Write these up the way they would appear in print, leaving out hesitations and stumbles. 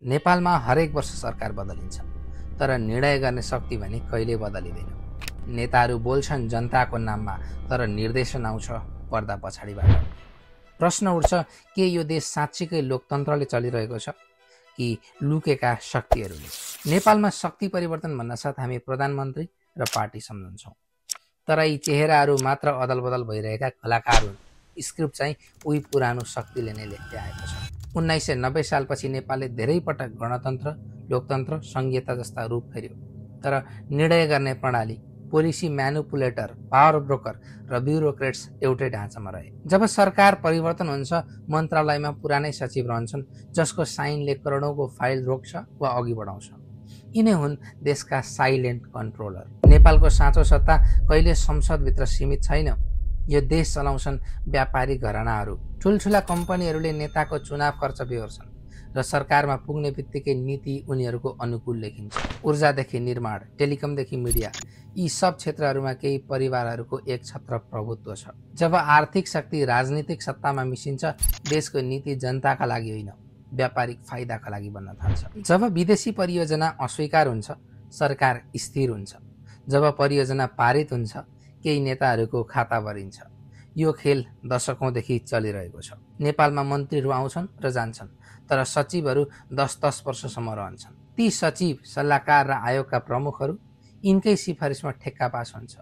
नेपालमा हरेक वर्ष सरकार बदलिन्छ, तर निर्णय गर्ने शक्ति भने कहिले बदलिँदैन। नेताहरू बोल्छन् जनताको नाममा, तर निर्देशन आउँछ पर्दा पछाडिबाट। प्रश्न उठ्छ, के यो देश साँच्चीकै लोकतन्त्रले चलिरहेको छ कि लुकेका शक्तिहरूले? नेपालमा शक्ति परिवर्तन भन्न साथ हामी प्रधानमन्त्री र पार्टी सम्झन्छौँ, तर यी चेहराहरू मात्र अदलबदल भइरहेका कलाकार हुन्। स्क्रिप्ट चाहिँ उही पुरानो शक्तिले नै लेख्दै आएको छ। 1990 सालपछि नेपालले धेरै पटक गणतन्त्र, लोकतन्त्र, संघीयता जस्ता रूप फेर्यो, तर निर्णय गर्ने प्रणाली, पोलिसी म्यानुपुलेटर, पावर ब्रोकर र ब्युरोक्रेट्स एउटै ढाँचामा रहे। जब सरकार परिवर्तन हुन्छ, मन्त्रालयमा पुरानै सचिव रहन्छन् जसको साइनले करोडौँको फाइल रोक्छ वा अघि बढाउँछ। यिनै हुन् देशका साइलेन्ट कन्ट्रोलर। नेपालको साँचो सत्ता कहिले संसदभित्र सीमित छैन। यो देश चलाउँछन् व्यापारी घरानाहरू। ठुल्ठुला कम्पनीहरूले नेताको चुनाव खर्च बेहोर्छन् र सरकारमा पुग्ने बित्तिकै नीति उनीहरूको अनुकूल लेखिन्छ। ऊर्जादेखि निर्माण, टेलिकमदेखि मिडिया, यी सब क्षेत्रहरूमा केही परिवारहरूको एक छत्र प्रभुत्व छ। जब आर्थिक शक्ति राजनीतिक सत्तामा मिसिन्छ, देशको नीति जनताका लागि होइन, व्यापारिक फाइदाका लागि बन्न थाल्छ। जब विदेशी परियोजना अस्वीकार हुन्छ, सरकार स्थिर हुन्छ। जब परियोजना पारित हुन्छ, केही नेताहरूको खाता भरिन्छ। यो खेल दशकौंदेखि चलिरहेको छ। नेपालमा मन्त्रीहरू आउँछन् र जान्छन्, तर सचिवहरू 10-10 वर्षसम्म रहन्छन्। ती सचिव, सल्लाहकार र आयोगका प्रमुखहरू यिनकै सिफारिसमा ठेक्का पास हुन्छ,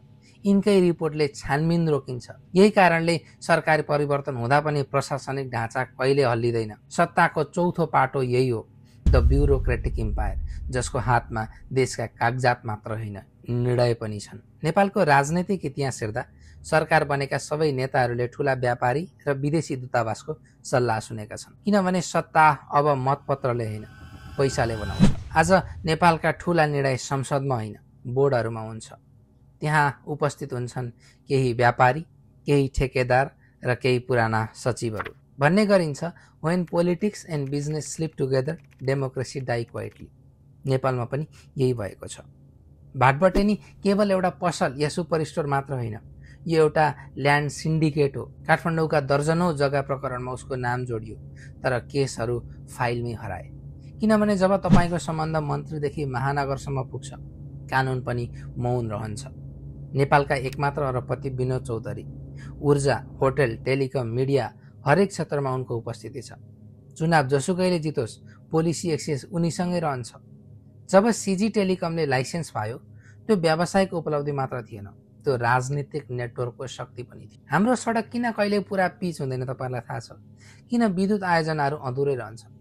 यिनकै रिपोर्टले छानबिन रोकिन्छ। यही कारणले सरकारी परिवर्तन हुँदा पनि प्रशासनिक ढाँचा कहिले हल्लिँदैन। सत्ताको चौथो पाटो यही हो, द ब्युरोक्रेटिक इम्पायर, जसको हातमा देशका कागजात मात्र होइन, निर्णय पनि छन्। नेपालको राजनैतिक इतिहास हेर्दा सरकार बनेका सबै नेताहरूले ठूला व्यापारी र विदेशी दूतावासको सल्लाह सुनेका छन्, किनभने सत्ता अब मतपत्रले होइन, पैसाले बनाउँछ। आज नेपालका ठूला निर्णय संसदमा होइन, बोर्डहरूमा हुन्छ। त्यहाँ उपस्थित हुन्छन् केही व्यापारी, केही ठेकेदार र केही पुराना सचिवहरू। भन्ने गरिन्छ, when politics and business slip together, democracy die quietly. नेपालमा पनि यही भएको छ। भाटबटेनी केवल एउटा पसल या सुपर स्टोर मात्र होइन, यो एउटा ल्यान्ड सिन्डिकेट हो। काठमाडौँका दर्जनौं जग्गा प्रकरणमा उसको नाम जोडियो, तर केसहरू फाइलमै हराए। किनभने जब तपाईँको सम्बन्ध मन्त्रीदेखि महानगरसम्म पुग्छ, कानुन पनि मौन रहन्छ। नेपालका एकमात्र अरबपति विनोद चौधरी, ऊर्जा, होटल, टेलिकम, मिडिया, हरेक क्षेत्रमा उनको उपस्थिति छ। चुनाव जसुकैले जितोस्, पोलिसी एक्सेस उनीसँगै रहन्छ। जब सिजी टेलिकमले लाइसेन्स पायो, त्यो व्यावसायिक उपलब्धि मात्र थिएन, त्यो राजनीतिक नेटवर्कको शक्ति पनि थियो। हाम्रो सडक किन कहिले पुरा पिच हुँदैन तपाईँलाई थाहा छ? किन विद्युत आयोजनाहरू अधुरै रहन्छन्?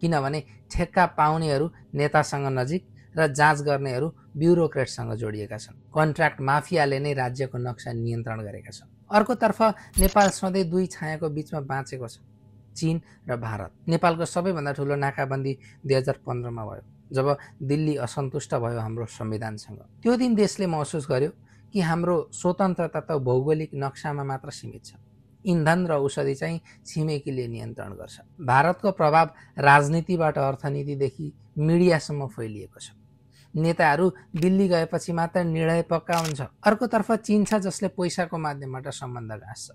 किनभने ठेक्का पाउनेहरू नेतासँग नजिक र जाँच गर्नेहरू ब्युरोक्रेटसँग जोडिएका छन्। कन्ट्र्याक्ट माफियाले नै राज्यको नक्सा नियन्त्रण गरेका छन्। अर्कोतर्फ नेपाल सधैँ दुई छायाको बीचमा बाँचेको छ, चीन र भारत। नेपालको सबैभन्दा ठुलो नाकाबन्दी 2015मा भयो, जब दिल्ली असन्तुष्ट भयो हाम्रो संविधानसँग। त्यो दिन देशले महसुस गर्यो कि हाम्रो स्वतन्त्रता त भौगोलिक नक्सामा मात्र सीमित छ। इन्धन र औषधि चाहिँ छिमेकीले नियन्त्रण गर्छ। भारतको प्रभाव राजनीतिबाट अर्थनीतिदेखि मिडियासम्म फैलिएको छ। नेताहरू दिल्ली गएपछि मात्र निर्णय पक्का हुन्छ। अर्कोतर्फ चीन छ, जसले पैसाको माध्यमबाट सम्बन्ध गाँस्छ।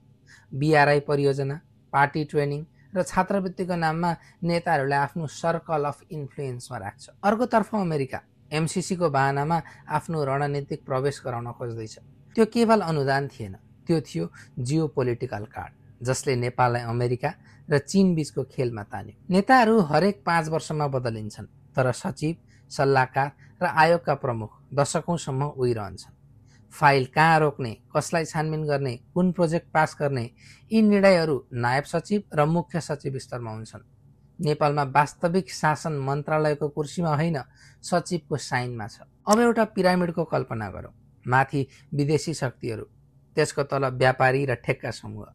बीआरआई परियोजना, पार्टी ट्रेनिङ र छात्रवृत्तिको नाममा नेताहरूले आफ्नो सर्कल अफ इन्फ्लुएन्समा राख्छ। अर्कोतर्फ अमेरिका एमसीसीको बहानामा आफ्नो रणनीतिक प्रवेश गराउन खोज्दैछ। त्यो केवल अनुदान थिएन, त्यो थियो जियो पोलिटिकल कार्ड, जसले नेपाललाई अमेरिका र चीन बीचको खेलमा तान्यो। नेताहरू हरेक 5 वर्षमा बदलिन्छन्, तर सचिव, सल्लाहकार र आयोगका प्रमुख दशकौंसम्म उही रहन्छन्। फाइल कहाँ रोक्ने, कसलाई छानबिन गर्ने, कुन प्रोजेक्ट पास गर्ने, यी निर्णयहरू नायब सचिव र मुख्य सचिव स्तरमा हुन्छन्। नेपालमा वास्तविक शासन मन्त्रालयको कुर्सीमा होइन, सचिवको साइनमा छ। अब एउटा पिरामिडको कल्पना गरौँ। माथि विदेशी शक्तिहरू, त्यसको तल व्यापारी र ठेक्का समूह,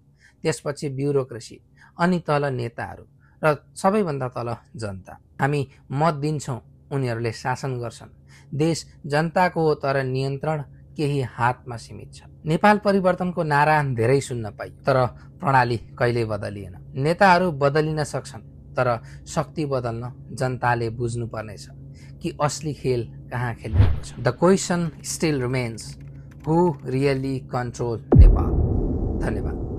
त्यसपछि ब्युरोक्रेसी, अनि तल नेताहरू र सबैभन्दा तल जनता। हामी मत दिन्छौँ, उनीहरूले शासन गर्छन्। देश जनताको हो, तर नियन्त्रण केही हातमा सीमित छ। नेपाल परिवर्तनको नारा धेरै सुन्न पाइयो, तर प्रणाली कहिल्यै बदलिएन। नेताहरू बदलिन सक्छन्, तर शक्ति बदल्न जनताले बुझ्नुपर्नेछ कि असली खेल कहाँ खेलिएको छ। The question still remains, who really control Nepal? धन्यवाद।